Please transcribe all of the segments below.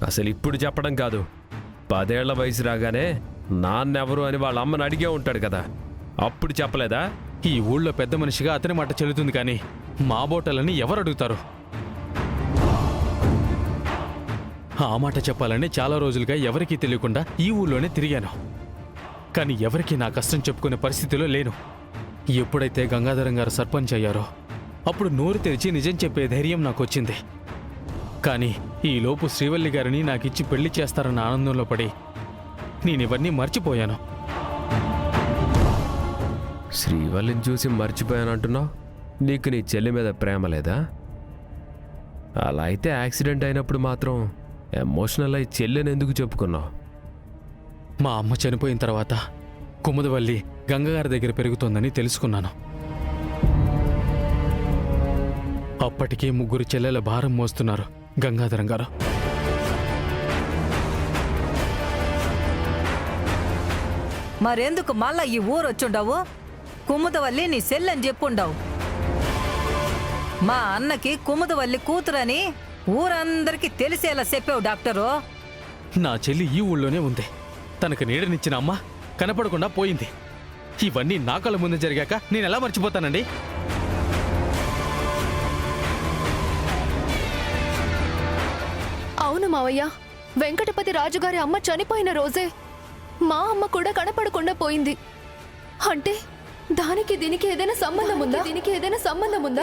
అసలు ఇప్పుడు చెప్పడం కాదు, 10 ఏళ్ల వయసు రాగానే నాన్నెవరు అని వాళ్ళ అమ్మని అడిగే ఉంటాడు కదా, అప్పుడు చెప్పలేదా? ఈ ఊళ్ళో పెద్ద మనిషిగా అతని మాట చెల్లుతుంది, కానీ మా బోటలని ఎవరు అడుగుతారు? ఆ మాట చెప్పాలని చాలా రోజులుగా ఎవరికీ తెలియకుండా ఈ ఊళ్ళోనే తిరిగాను. కానీ ఎవరికీ నా కష్టం చెప్పుకునే పరిస్థితిలో లేను. ఎప్పుడైతే గంగాధరం గారు సర్పంచ్ అయ్యారో అప్పుడు నోరు తెరిచి నిజం చెప్పే ధైర్యం నాకు వచ్చింది. కానీ ఈలోపు శ్రీవల్లి గారిని నాకిచ్చి పెళ్లి చేస్తారన్న ఆనందంలో పడి నేనివన్నీ మర్చిపోయాను. శ్రీవల్లిని చూసి మర్చిపోయానంటున్నావు? నీకు నీ చెల్లి మీద ప్రేమ లేదా? అలా అయితే యాక్సిడెంట్ అయినప్పుడు మాత్రం ఎమోషనల్ అయి చెల్లిని ఎందుకు చెప్పుకున్నావు? మా అమ్మ చనిపోయిన తర్వాత కుముదవల్లి గంగగారి దగ్గర పెరుగుతోందని తెలుసుకున్నాను. అప్పటికే 3 చెల్లెల భారం మోస్తున్నారు గంగాధరం గారు. మరెందుకు మళ్ళా ఈ ఊరొచ్చుండవు? కుముదవల్లి నీ సెల్లని చెప్పుండవు. మా అన్నకి కుముదవల్లి కూతురని ఊరందరికీ తెలిసేలా చెప్పావు డాక్టరు. నా చెల్లి ఈ ఊళ్ళోనే ఉంది. తనకు నీడనిచ్చిన అమ్మ కనపడకుండా పోయింది. ఇవన్నీ నా కళ్ళ ముందు జరిగాక నేనెలా మర్చిపోతానండి? అవును మావయ్య, వెంకటపతి రాజుగారి అమ్మ చనిపోయిన రోజే మా అమ్మ కూడా కనపడకుండా పోయింది. అంటే దానికి దీనికి ఏదైనా సంబంధం ఉందా?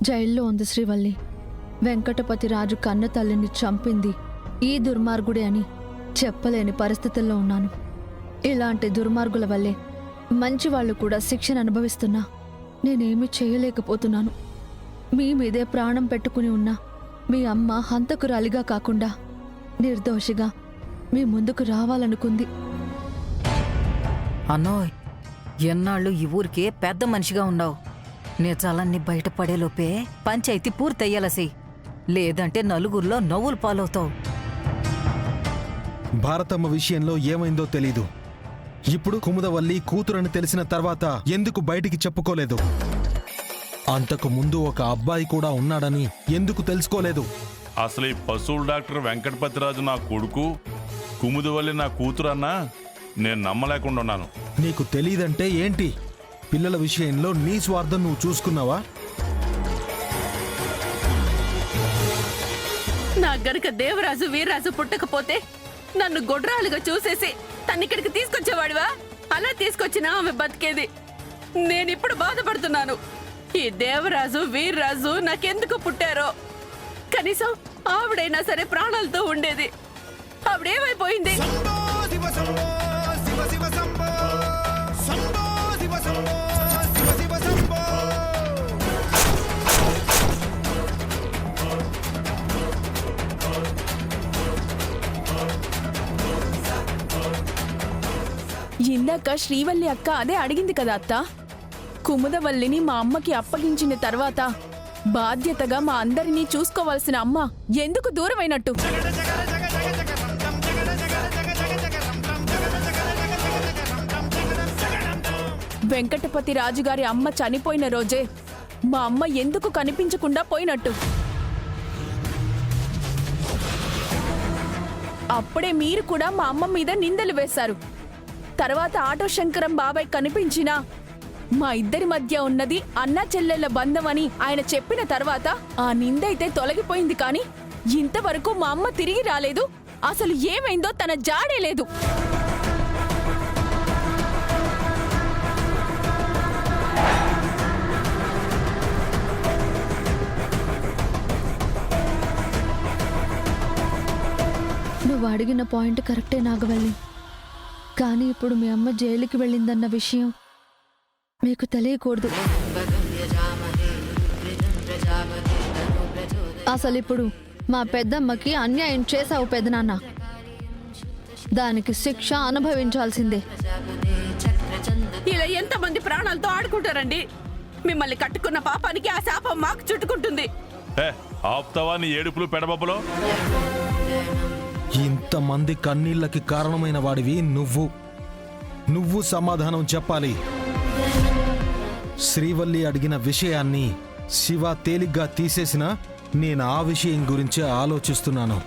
జైల్లో ఉంది శ్రీవల్లి. వెంకటపతి రాజు కన్న తల్లిని చంపింది ఈ దుర్మార్గుడే అని చెప్పలేని పరిస్థితుల్లో ఉన్నాను. ఇలాంటి దుర్మార్గుల వల్లే మంచి వాళ్ళు కూడా శిక్షను అనుభవిస్తున్నా నేనేమీ చేయలేకపోతున్నాను. మీ మీదే ప్రాణం పెట్టుకుని ఉన్నా మీ అమ్మ హంతకురాలిగా కాకుండా నిర్దోషిగా మీ ముందుకు రావాలనుకుంది. అన్నోయ్, ఎన్నాళ్ళు ఈ ఊరికే పెద్ద మనిషిగా ఉన్నావు. నిజాలన్నీ బయటపడేలోపే పంచాయతీ పూర్తయ్యాలసి, లేదంటే నలుగురిలో నవ్వులు పాలవుతావు. భారతమ్మ విషయంలో ఏమైందో తెలీదు. ఇప్పుడు కుముదవల్లి కూతురని తెలిసిన తర్వాత ఎందుకు బయటికి చెప్పుకోలేదు? అంతకు ముందు ఒక అబ్బాయి కూడా ఉన్నాడని ఎందుకు తెలుసుకోలేదు? అసలు ఈ పశువుల డాక్టర్ వెంకటపతిరాజు నా కొడుకు, కుముదవల్లి నా కూతురు అన్నా నేను నమ్మలేకుండా ఉన్నాను. నీకు తెలీదంటే ఏంటి? పిల్లల విషయంలో నీ స్వార్థం నువ్వు చూసుకున్నావా? నా గనక దేవరాజు వీర్రాజు పుట్టకపోతే నన్ను గొడ్రాలుగా చూసేసి తన్నిక్కడికి తీసుకొచ్చేవాడివా? అలా తీసుకొచ్చినా ఆమె బతికేది. నేనిప్పుడు బాధపడుతున్నాను. ఈ దేవరాజు వీర్రాజు నాకెందుకు పుట్టారో. కనీసం ఆవిడైనా సరే ప్రాణాలతో ఉండేది. ఆవిడేమైపోయింది? ఇందాక శ్రీవల్లి అక్క అదే అడిగింది కదా అత్త. కుముదవల్లిని మా అమ్మకి అప్పగించిన తర్వాత బాధ్యతగా మా అందరినీ చూసుకోవాల్సిన అమ్మ ఎందుకు దూరమైనట్టు? వెంకటపతి రాజుగారి అమ్మ చనిపోయిన రోజే మా అమ్మ ఎందుకు కనిపించకుండా పోయినట్టు? అప్పుడే మీరు కూడా మా అమ్మ మీద నిందలు వేశారు. తర్వాత ఆటో శంకరం బాబాయ్ కనిపించినా మా ఇద్దరి మధ్య ఉన్నది అన్నా చెల్లెళ్ల బంధం అని ఆయన చెప్పిన తర్వాత ఆ నిందైతే తొలగిపోయింది. కానీ ఇంతవరకు మా అమ్మ తిరిగి రాలేదు. అసలు ఏమైందో తన జాడే లేదు. నువ్వు అడిగిన పాయింట్ కరెక్టే నాగవల్లి. కానీ ఇప్పుడు మీ అమ్మ జైలుకి వెళ్ళిందన్న విషయం మీకు తెలియకూడదు. అసలు ఇప్పుడు మా పెద్దమ్మకి అన్యాయం చేశావు పెదనాన్న, దానికి శిక్ష అనుభవించాల్సిందే. ఇలా ఎంతమంది ప్రాణాలతో ఆడుకుంటారండి? మిమ్మల్ని కట్టుకున్న పాపానికి ఆ శాపం మాకు చుట్టుకుంటుంది. ఆపుతావా నీ ఏడుపులు పెడబబ్బలో? ఇంతమంది కన్నీళ్ళకి కారణమైన వాడివి నువ్వు సమాధానం చెప్పాలి. శ్రీవల్లి అడిగిన విషయాన్ని శివ తేలిగ్గా తీసేసినా నేను ఆ విషయం గురించే ఆలోచిస్తున్నాను.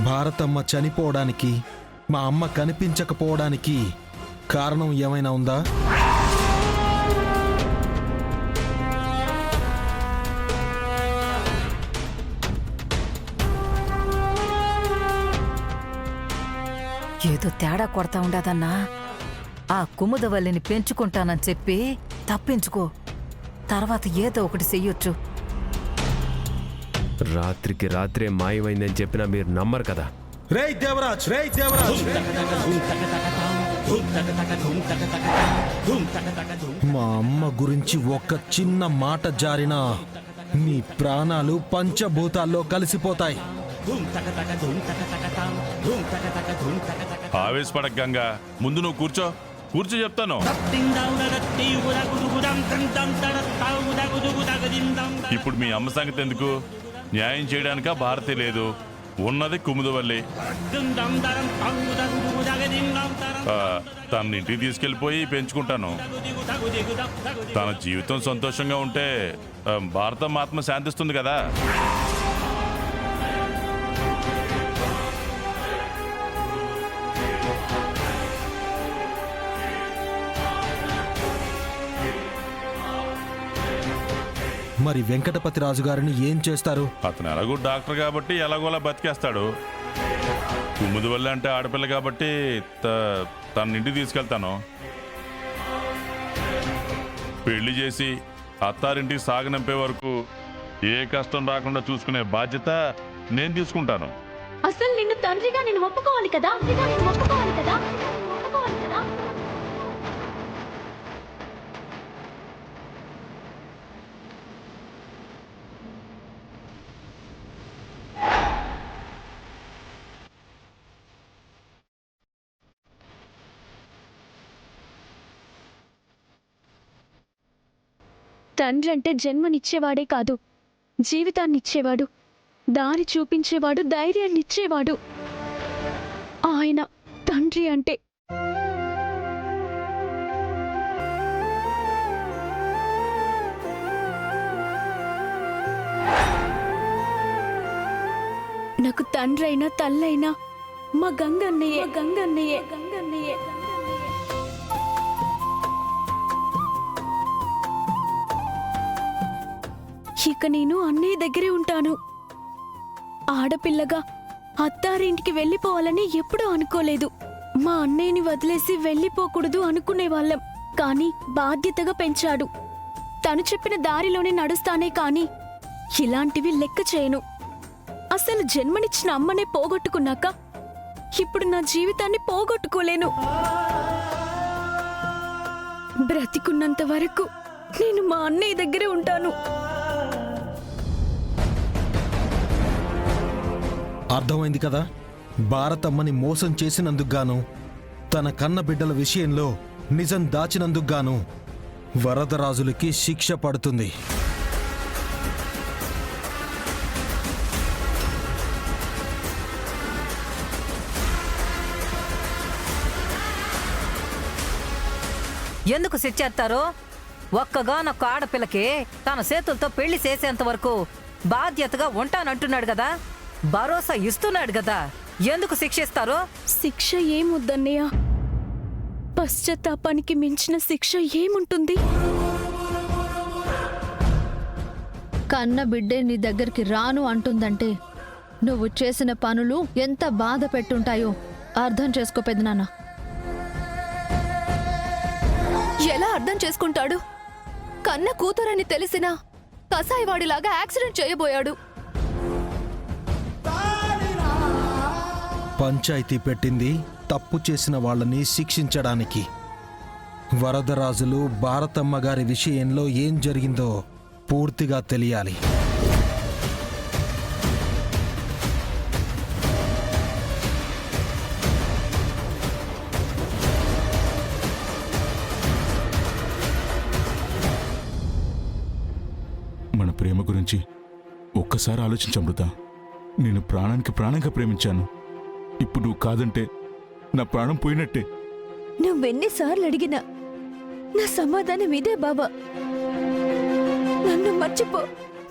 భారతమ్మ చనిపోవడానికి, మా అమ్మ కనిపించకపోవడానికి కారణం ఏమైనా ఉందా? ఏదో తేడా కొడతా ఉండదన్నా. ఆ కుముదవల్లిని పెంచుకుంటానని చెప్పి తప్పించుకో, తర్వాత ఏదో ఒకటి చెయ్యొచ్చు. రాత్రికి రాత్రే మాయమైందని చెప్పినా మీరు నమ్మరు కదా. రేయ్ దేవరాజ్, రేయ్ దేవరాజ్! మా అమ్మ గురించి ఒక చిన్న మాట జారినా మీ ప్రాణాలు పంచభూతాల్లో కలిసిపోతాయి. ఆవేశపడక గంగా, ముందు నువ్వు కూర్చో చెప్తాను. ఇప్పుడు మీ అమ్మ సంగతి ఎందుకు? న్యాయం చేయడానిక భారతి లేదు, ఉన్నది కుముదవల్లి. తన ఇంటికి తీసుకెళ్లిపోయి పెంచుకుంటాను. తన జీవితం సంతోషంగా ఉంటే భారతం ఆత్మ శాంతిస్తుంది కదా. మరి వెంకటపతి రాజు గారిని ఏం చేస్తారు? అతను ఎలాగో డాక్టర్ కాబట్టి ఎలాగోలా బతికేస్తాడు. కుముదవల్లి అంటే ఆడపిల్ల కాబట్టి తన ఇంటికి తీసుకెళ్తాను. పెళ్లి చేసి అత్తారింటికి సాగనంపే వరకు ఏ కష్టం రాకుండా చూసుకునే బాధ్యత నేను తీసుకుంటాను. అసలు నిన్ను తండ్రిగా నేను ఒప్పుకోవాలి కదా. తండ్రి అంటే జన్మనిచ్చేవాడే కాదు, జీవితాన్నిచ్చేవాడు, దారి చూపించేవాడు, ధైర్యాన్నిచ్చేవాడు. ఆయన తండ్రి అంటే నాకు తండ్రి అయినా తల్లైనా మా గంగన్నయ్యే. ఇక నేను అన్నయ్య దగ్గరే ఉంటాను. ఆడపిల్లగా అత్తారింటికి వెళ్ళిపోవాలని ఎప్పుడూ అనుకోలేదు. మా అన్నయ్యని వదిలేసి వెళ్ళిపోకూడదు అనుకునేవాళ్ళం. కానీ బాధ్యతగా పెంచాడు. తను చెప్పిన దారిలోనే నడుస్తానే కాని ఇలాంటివి లెక్క చేయను. అసలు జన్మనిచ్చిన అమ్మనే పోగొట్టుకున్నాక ఇప్పుడు నా జీవితాన్ని పోగొట్టుకోలేను. బ్రతికున్నంత వరకు నేను మా అన్నయ్య దగ్గరే ఉంటాను. అర్థమైంది కదా? భారతమ్మని మోసం చేసినందుకు గాను, తన కన్న బిడ్డల విషయంలో నిజం దాచినందుకు గాను వరదరాజులకి శిక్ష పడుతుంది. ఎందుకు శిక్షేస్తారు? ఒక్కగానొక్క ఆడపిల్లకి తన చేతులతో పెళ్లి చేసేంత వరకు బాధ్యతగా ఉంటానంటున్నాడు కదా, భరోసా ఇస్తున్నాడు కదా, ఎందుకు శిక్షిస్తారు? శిక్ష ఏముద్దన్నయ్య, పశ్చాత్తాపానికి మించిన శిక్ష ఏముంటుంది? కన్న బిడ్డే నీ దగ్గరికి రాను అంటుందంటే నువ్వు చేసిన పనులు ఎంత బాధ పెట్టుంటాయో అర్థం చేసుకో పెదనాన్న. ఎలా అర్థం చేసుకుంటాడు? కన్న కూతురని తెలిసినా కసాయివాడిలాగా యాక్సిడెంట్ చేయబోయాడు. పంచాయతీ పెట్టింది తప్పు చేసిన వాళ్ళని శిక్షించడానికి. వరదరాజులు భారతమ్మ గారి విషయంలో ఏం జరిగిందో పూర్తిగా తెలియాలి. మన ప్రేమ గురించి ఒక్కసారి ఆలోచించు అమృత. నేను ప్రాణానికి ప్రాణంగా ప్రేమించాను. ఇప్పుడు నువ్వు కాదంటే నా ప్రాణం పోయినట్టే. నువ్వెన్నిసార్లు అడిగినా నా సమాధానం ఇదే బాబా. నన్ను మర్చిపో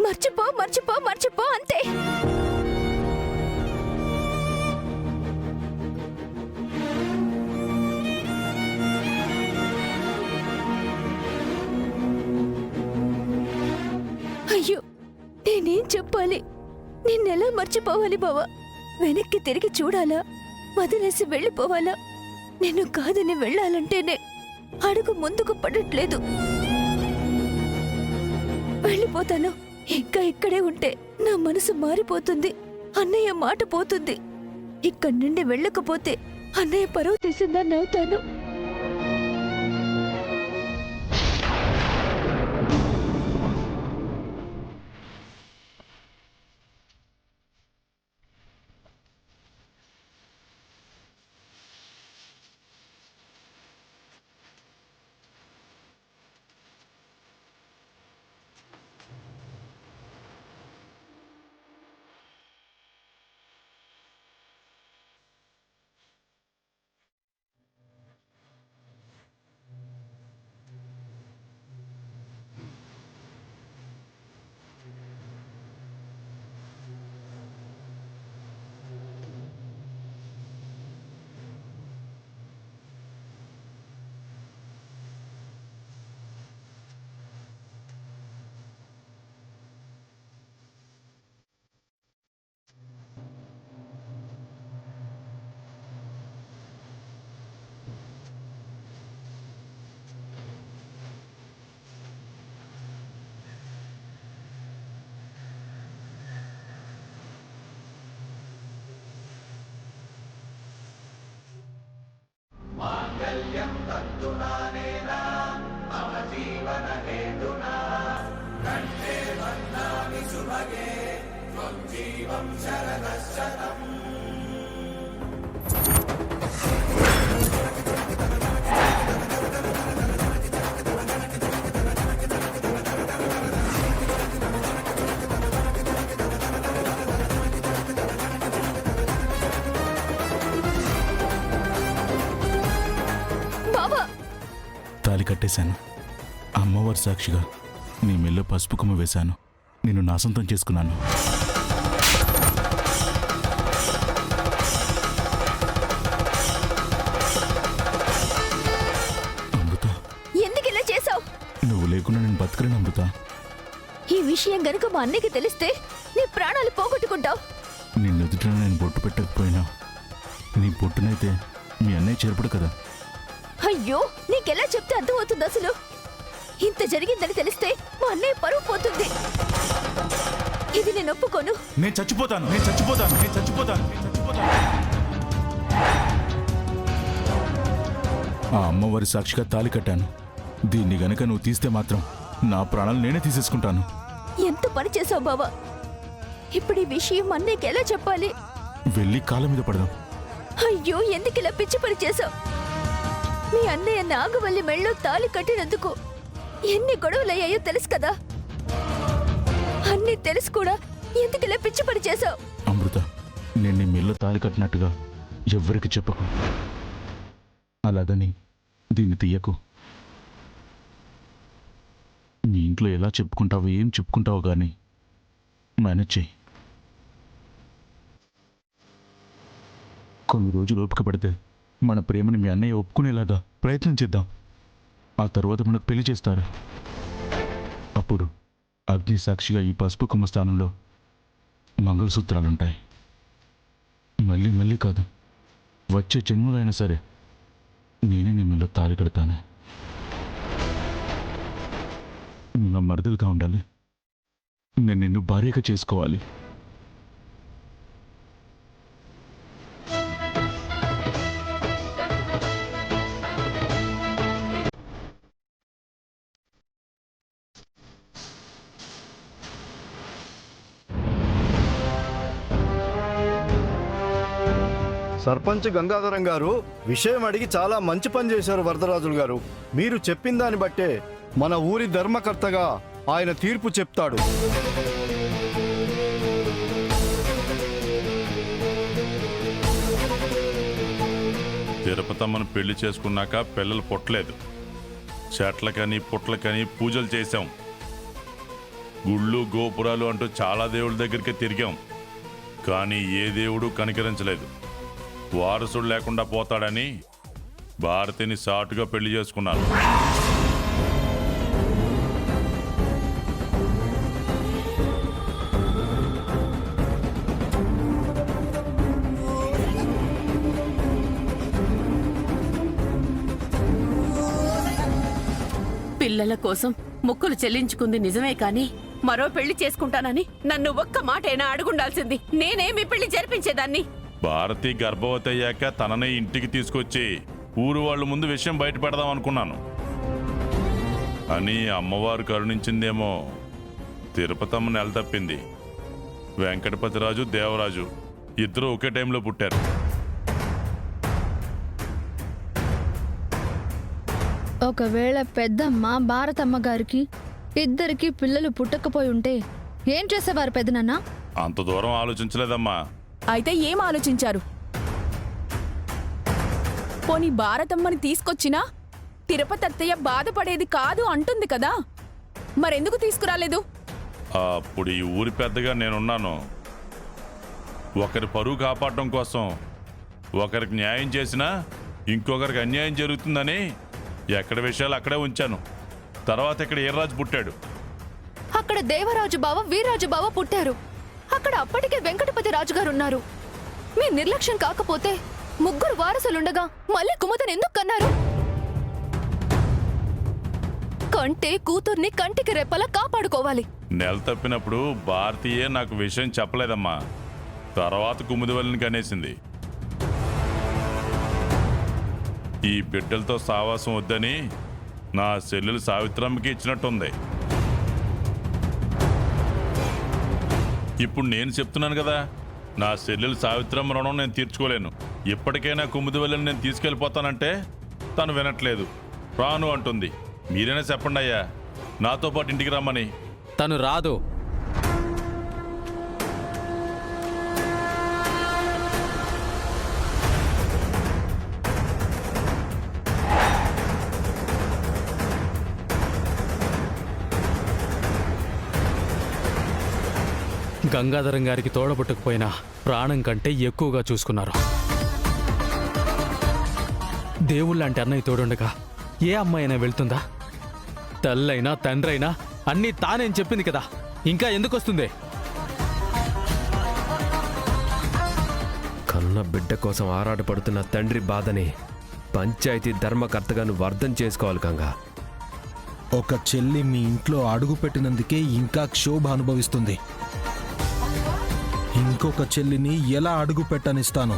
మర్చిపో మర్చిపో మర్చిపో అంతే. అయ్యో, నేనేం చెప్పాలి? నిన్నెలా మర్చిపోవాలి బావా? వెనక్కి తిరిగి చూడాలా, వదిలేసి వెళ్ళిపోవాలా? నేను కాదని వెళ్ళాలంటేనే అడుగు ముందుకు పడట్లేదు. వెళ్ళిపోతాను. ఇంకా ఇక్కడే ఉంటే నా మనసు మారిపోతుంది. అన్నయ్య మాట పోతుంది. ఇక్కడి నుండి వెళ్ళకపోతే అన్నయ్య పరువు తీసిందని అవుతాను. తాళి కట్టేశాను. అమ్మవారి సాక్షిగా నీ మెల్లో పసుపు కొమ్మ వేశాను. నిన్ను నా సొంతం చేసుకున్నాను. అమృత, ఎందుకు ఇలా చేసావు? నువ్వు లేకుండా నేను బతకలేను అమృత. ఈ విషయం గనుక మా అన్నయ్యకి తెలిస్తే నీ ప్రాణాలు పోగొట్టుకుంటావు. నిన్ను ఎదుట నేను బొట్టు పెట్టకపోయినా నీ బొట్టునైతే మీ అన్నయ్య చేర్పడు కదా. అయ్యో, నీకెలా చెప్తే అర్థమవుతుంది? అసలు ఇంత జరిగిందని తెలిస్తే మా అన్నయ్య పరువు పోతుంది. ఇది నేను ఒప్పుకోను. నేను చచ్చిపోతాను, నేను చచ్చిపోతాను, నేను చచ్చిపోతాను, నేను చచ్చిపోతాను. ఆ అమ్మవారి సాక్షిగా తాళి కట్టాను. దీన్ని గనక నువ్వు తీస్తే మాత్రం నా ప్రాణాలు నేనే తీసేసుకుంటాను. ఎంత పని చేసావు బావా? ఇప్పుడు ఈ విషయం అన్నయ్యకి ఎలా చెప్పాలి? వెళ్ళి కాళ్ళ మీద పడదాం. అయ్యో, ఎందుకు ఇలా పిచ్చి పని చేసావు? మీ అన్నయ్య నాగవల్లి మెళ్ళో తాళి కట్టినందుకు ఎన్ని గొడవలయ్యాయో తెలుసు కదా. అన్నీ తెలుసు కూడా ఎందుకు ఇలా పిచ్చి పని చేసావు? అమృత, నేను నీ మెల్లో తాళి కట్టినట్టుగా ఎవ్వరికి చెప్పకు. అలాగని దీన్ని తీయకు. నీ ఇంట్లో ఎలా చెప్పుకుంటావో ఏం చెప్పుకుంటావో కానీ మేనేజ్ చెయ్యి. కొన్ని రోజులు ఓపిక పడితే మన ప్రేమని మీ అన్నయ్య ఒప్పుకునేలాగా ప్రయత్నం చేద్దాం. ఆ తర్వాత మనకు పెళ్లి చేస్తారు. అప్పుడు అగ్ని సాక్షిగా ఈ పసుపు కొమ్మ స్థానంలో మంగళసూత్రాలుంటాయి. మళ్ళీ మళ్ళీ కాదు, వచ్చే జన్మలో అయినా సరే నేనే నిమ్మలో తాళి కడతాను. నా మరదలుగా ఉండాలి. నేను నిన్ను భార్యగా చేసుకోవాలి. సర్పంచ్ గంగాధరం గారు విషయం అడిగి చాలా మంచి పని చేశారు వరదరాజులు గారు. మీరు చెప్పిన దాన్ని బట్టే మన ఊరి ధర్మకర్తగా ఆయన తీర్పు చెప్తాడు. తిరుపతమ్మను పెళ్లి చేసుకున్నాక పిల్లలు పుట్టలేదు. చెట్లకని పుట్లకని పూజలు చేశాం. గుళ్ళు గోపురాలు అంటూ చాలా దేవుళ్ళ దగ్గరికి తిరిగాం. కానీ ఏ దేవుడు కనికరించలేదు. వారసుడు లేకుండా పోతాడని భారతిని సాటుగా పెళ్లి చేసుకున్నాను. పిల్లల కోసం ముక్కులు చెల్లించుకుంది నిజమే కాని మరో పెళ్లి చేసుకుంటానని నన్ను ఒక్క మాటైనా అడుగుండాల్సింది. నేనే మీ పెళ్లి జరిపించేదాన్ని. భారతి గర్భవతి అయ్యాక తననే ఇంటికి తీసుకొచ్చి ఊరు వాళ్ళ ముందు విషయం బయట పెడదాం అనుకున్నాను. అని అమ్మవారు కరుణించిందేమో తిరుపతమ్మ నెల తప్పింది. వెంకటపతిరాజు దేవరాజు ఇద్దరు ఒకే టైంలో పుట్టారు. ఒకవేళ పెద్దమ్మ భారతమ్మ గారికి ఇద్దరికి పిల్లలు పుట్టకపోయి ఉంటే ఏం చేసేవారు పెద్దనాన్న? అంత దూరం ఆలోచించలేదమ్మా. అయితే ఏం ఆలోచించారు? పోనీ భారతమ్మని తీసుకొచ్చినా తిరుపతి అత్తయ్య బాధపడేది కాదు అంటుంది కదా, మరెందుకు తీసుకురాలేదు? అప్పుడు ఈ ఊరి పెద్దగా నేనున్నాను. ఒకరి పరువు కాపాడటం కోసం ఒకరికి న్యాయం చేసినా ఇంకొకరికి అన్యాయం జరుగుతుందని ఎక్కడ విషయాలు అక్కడే ఉంచాను. తర్వాత ఇక్కడ ఈర్రాజు పుట్టాడు. అక్కడ దేవరాజు బావ వీర్రాజు బావ పుట్టారు. అక్కడ అప్పటికే వెంకటపతి రాజు గారు ఉన్నారు. మీ నిర్లక్ష్యం కాకపోతే ముగ్గురు వారసులుండగా మళ్ళీ కుమతను ఎందుకు కన్నారు? కంటే కూతుర్ని కంటికి రెప్పలా కాపాడుకోవాలి. నెల తప్పినప్పుడు భారతీయే నాకు విషయం చెప్పలేదమ్మా. తర్వాత కుముదివల్లిని కనేసింది. ఈ బిడ్డలతో సావాసం వద్దని నా చెల్లెలు సావిత్రమ్మకి ఇచ్చినట్టుంది. ఇప్పుడు నేను చెప్తున్నాను కదా, నా చెల్లెలు సావిత్రమ్మ రుణం నేను తీర్చుకోలేను. ఇప్పటికైనా కుముదివల్లిని నేను తీసుకెళ్ళిపోతానంటే తను వినట్లేదు. రాను అంటుంది. మీరైనా చెప్పండి అయ్యా, నాతో పాటు ఇంటికి రమ్మని. తను రాదు. గంగాధరం గారికి తోడబుట్టకపోయినా ప్రాణం కంటే ఎక్కువగా చూసుకున్నారు. దేవుళ్ళంటే అన్నయ్య తోడుండగా ఏ అమ్మాయినా వెళ్తుందా? తల్లైనా తండ్రైనా అన్నీ తానేం చెప్పింది కదా, ఇంకా ఎందుకు వస్తుంది? కన్న బిడ్డ కోసం ఆరాటపడుతున్న తండ్రి బాధని పంచాయతీ ధర్మకర్తగా నువ్వు అర్థం చేసుకోవాలి గంగా. ఒక చెల్లి మీ ఇంట్లో అడుగు పెట్టినందుకే ఇంకా క్షోభ అనుభవిస్తుంది. ఇంకొక చెల్లిని ఎలా అడుగు పెట్టనిస్తాను?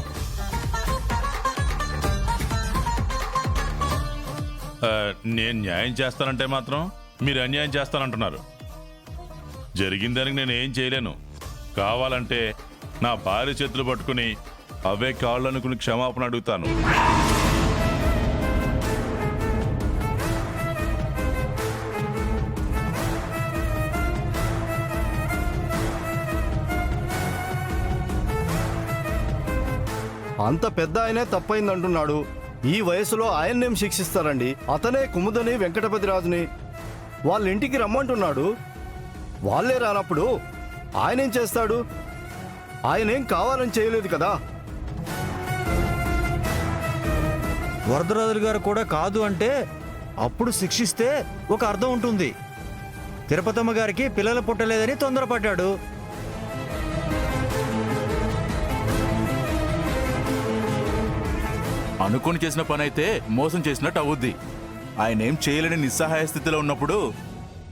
నేను న్యాయం చేస్తానంటే మాత్రం మీరు అన్యాయం చేస్తానంటున్నారు. జరిగిందానికి నేను ఏం చేయలేను. కావాలంటే నా భార్య చేతులు పట్టుకుని అవే కాళ్ళు అనుకుని క్షమాపణ అడుగుతాను. అంత పెద్ద ఆయనే తప్పైందంటున్నాడు. ఈ వయసులో ఆయన్నేం శిక్షిస్తారండి? అతనే కుముదని వెంకటపతిరాజుని వాళ్ళ ఇంటికి రమ్మంటున్నాడు. వాళ్ళే రానప్పుడు ఆయనేం చేస్తాడు? ఆయనేం కావాలని చేయలేదు కదా. వరదరాజులు గారు కూడా కాదు అంటే అప్పుడు శిక్షిస్తే ఒక అర్థం ఉంటుంది. తిరుపతమ్మ గారికి పిల్లలు పుట్టలేదని తొందరపడ్డాడు. అనుకొని చేసిన పని అయితే మోసం చేసినట్టు అవుద్ది. ఆయన ఏం చేయలేని నిస్సహాయ స్థితిలో ఉన్నప్పుడు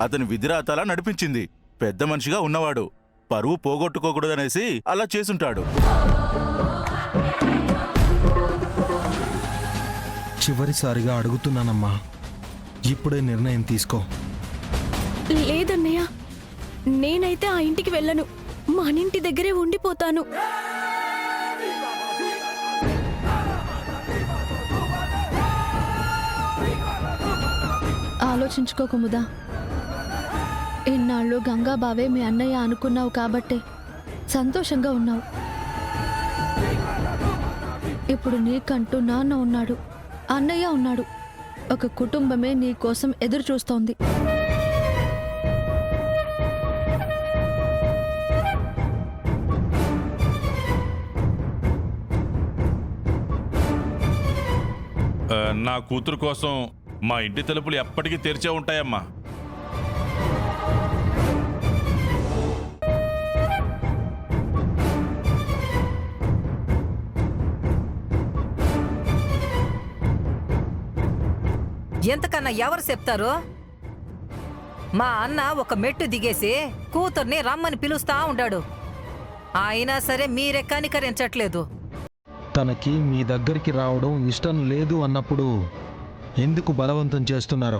అతని విధిరాతలా నడిపించింది. పెద్ద మనిషిగా ఉన్నవాడు పరువు పోగొట్టుకోకూడదనేసి అలా చేసుంటాడు. చివరిసారిగా అడుగుతున్నానమ్మా, ఇప్పుడే నిర్ణయం తీసుకో. లేదన్నయ్య, నేనైతే ఆ ఇంటికి వెళ్ళను. మన ఇంటి దగ్గరే ఉండిపోతాను. ఆలోచించుకో కుముదా. ఇన్నాళ్ళు గంగాబావే మీ అన్నయ్య అనుకున్నావు కాబట్టే సంతోషంగా ఉన్నావు. ఇప్పుడు నీకంటూ నాన్న ఉన్నాడు, అన్నయ్య ఉన్నాడు. ఒక కుటుంబమే నీ కోసం ఎదురు చూస్తోంది. నా కూతురు కోసం మా ఇంటి తలుపులు ఎప్పటికీ తెరిచే ఉంటాయమ్మా. ఎంతకన్నా ఎవరు చెప్తారు? మా అన్న ఒక మెట్టు దిగేసి కూతుర్ని రమ్మని పిలుస్తా ఉంటాడు. అయినా సరే మీరే కనికరించట్లేదు. తనకి మీ దగ్గరికి రావడం ఇష్టం లేదు అన్నప్పుడు ఎందుకు బలవంతం చేస్తున్నారు?